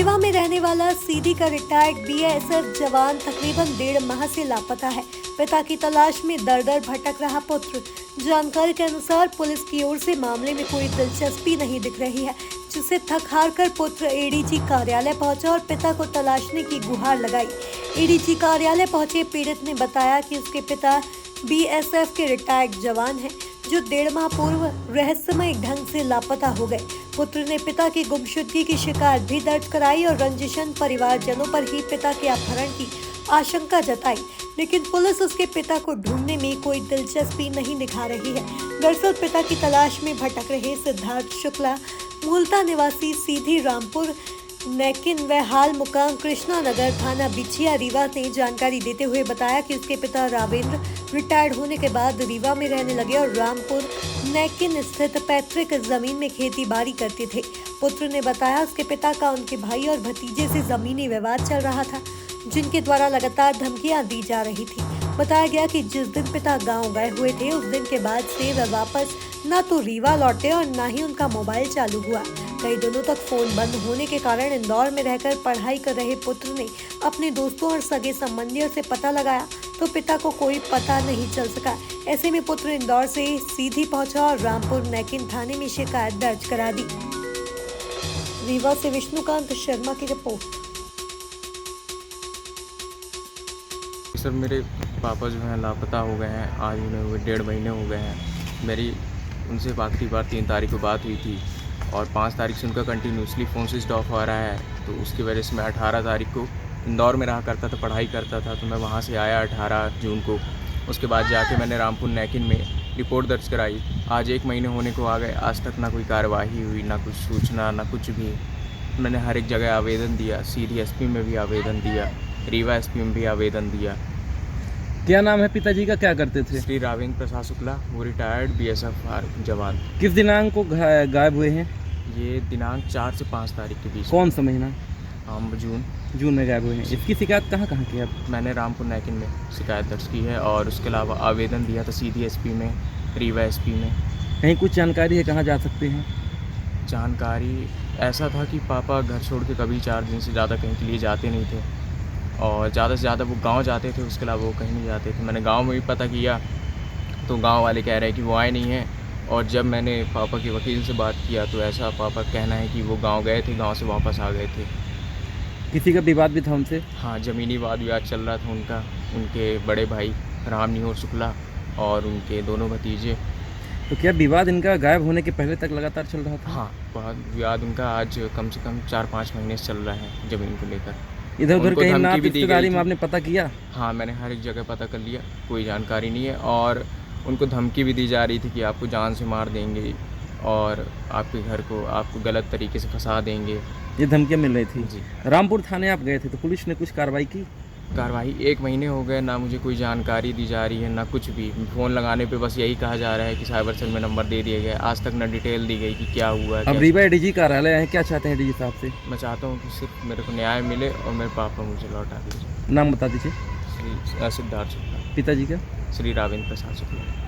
रीवा में रहने वाला सीधी का रिटायर्ड बीएसएफ जवान तकरीबन 1.5 माह से लापता है। पिता की तलाश में दर दर भटक रहा पुत्र। जानकारी के अनुसार पुलिस की ओर से मामले में कोई दिलचस्पी नहीं दिख रही है, जिसे थक हार कर पुत्र एडीजी कार्यालय पहुंचा और पिता को तलाशने की गुहार लगाई। एडीजी कार्यालय पहुंचे पीड़ित ने बताया कि उसके पिता बीएसएफ के रिटायर्ड जवान हैं, जो 1.5 माह पूर्व रहस्यमय ढंग से लापता हो गए। पुत्र ने पिता की गुमशुदगी की शिकायत भी दर्ज कराई और रंजिशन परिवारजनों पर ही पिता के अपहरण की आशंका जताई, लेकिन पुलिस उसके पिता को ढूंढने में कोई दिलचस्पी नहीं दिखा रही है। दरअसल पिता की तलाश में भटक रहे सिद्धार्थ शुक्ला मूलता निवासी सीधी रामपुर नेकिन व हाल मुकाम कृष्णा नगर थाना बिछिया रीवा ने जानकारी देते हुए बताया कि उसके पिता रावेंद्र रिटायर्ड होने के बाद रीवा में रहने लगे और रामपुर नेकिन स्थित पैतृक जमीन में खेती बाड़ी करते थे। पुत्र ने बताया उसके पिता का उनके भाई और भतीजे से जमीनी विवाद चल रहा था, जिनके द्वारा लगातार धमकियां दी जा रही थी। बताया गया कि जिस दिन पिता गांव गए हुए थे, उस दिन के बाद से वह वापस न तो रीवा लौटे और न ही उनका मोबाइल चालू हुआ। कई दिनों तक फोन बंद होने के कारण इंदौर में रहकर पढ़ाई कर रहे पुत्र ने अपने दोस्तों और सगे संबंधियों से पता लगाया, तो पिता को कोई पता नहीं चल सका। ऐसे में पुत्र इंदौर से सीधी पहुंचा और रामपुर नेकिन थाने में शिकायत दर्ज करा दी। रीवा से विष्णुकांत शर्मा की रिपोर्ट। सर, मेरे पापा जो हैं लापता हो गए हैं। आज उन्हें हुए 1.5 महीने हो गए हैं। मेरी उनसे आखिरी बार 3 तारीख को बात हुई थी और 5 तारीख से उनका कंटिन्यूसली फ़ोन स्विच ऑफ हो रहा है। तो उसकी वजह से मैं 18 तारीख को इंदौर में रहा करता था, पढ़ाई करता था, तो मैं वहाँ से आया 18 जून को। उसके बाद जाके मैंने रामपुर नेकिन में रिपोर्ट दर्ज कराई। आज 1 महीने होने को आ गए, आज तक ना कोई कार्रवाई हुई, ना कुछ सूचना, ना कुछ भी। मैंने हर एक जगह आवेदन दिया, सीधी एसपी में भी आवेदन दिया, रीवा एसपी में भी आवेदन दिया। क्या नाम है पिताजी का, क्या करते थे? श्री रावेंद्र प्रसाद शुक्ला, वो रिटायर्ड बीएसएफ जवान। किस दिनांक को गायब हुए हैं? ये दिनांक 4 से 5 तारीख के बीच। कौन सा महीना? जून में गायब हुए हैं। इसकी शिकायत कहाँ की है? मैंने रामपुर नेकिन में शिकायत दर्ज की है और उसके अलावा आवेदन दिया था सीधी एसपी में, रीवा एसपी में। कहीं कुछ जानकारी है कहाँ जा सकते हैं? जानकारी ऐसा था कि पापा घर छोड़ के कभी 4 दिन से ज़्यादा कहीं के लिए जाते नहीं थे और ज़्यादा से ज़्यादा वो गांव जाते थे, उसके अलावा वो कहीं नहीं जाते थे। मैंने गांव में भी पता किया तो गांव वाले कह रहे हैं कि वो आए नहीं हैं, और जब मैंने पापा के वकील से बात किया तो ऐसा पापा का कहना है कि वो गांव गए थे, गांव से वापस आ गए थे। किसी का विवाद भी था उनसे? हाँ, ज़मीनी वाद विवाद चल रहा था उनका, उनके बड़े भाई राम निहोर शुक्ला और उनके दोनों भतीजे। तो क्या विवाद इनका गायब होने के पहले तक लगातार चल रहा था? हाँ, बहुत विवाद उनका आज कम से कम 4-5 महीने से चल रहा है ज़मीन को लेकर। इधर उधर कहीं नात रिश्तेदारी में आपने पता किया? हाँ, मैंने हर एक जगह पता कर लिया, कोई जानकारी नहीं है। और उनको धमकी भी दी जा रही थी कि आपको जान से मार देंगे और आपके घर को आपको गलत तरीके से फंसा देंगे। ये धमकियाँ मिल रही थी जी। रामपुर थाने आप गए थे तो पुलिस ने कुछ कार्रवाई की? कार्रवाई 1 महीने हो गए, ना मुझे कोई जानकारी दी जा रही है, ना कुछ भी। फ़ोन लगाने पे बस यही कहा जा रहा है कि साइबर सेल में नंबर दे दिया गया। आज तक न डिटेल दी गई कि क्या हुआ। अब रीवा एडीजी कार्यालय है, क्या चाहते हैं एडीजी साहब से? मैं चाहता हूँ कि सिर्फ मेरे को न्याय मिले और मेरे पापा मुझे लौटा दीजिए। नाम बता दीजिए। श्री सिद्धार्थ शुक्ला। पिताजी का? श्री रावेंद्र प्रसाद शुक्ला।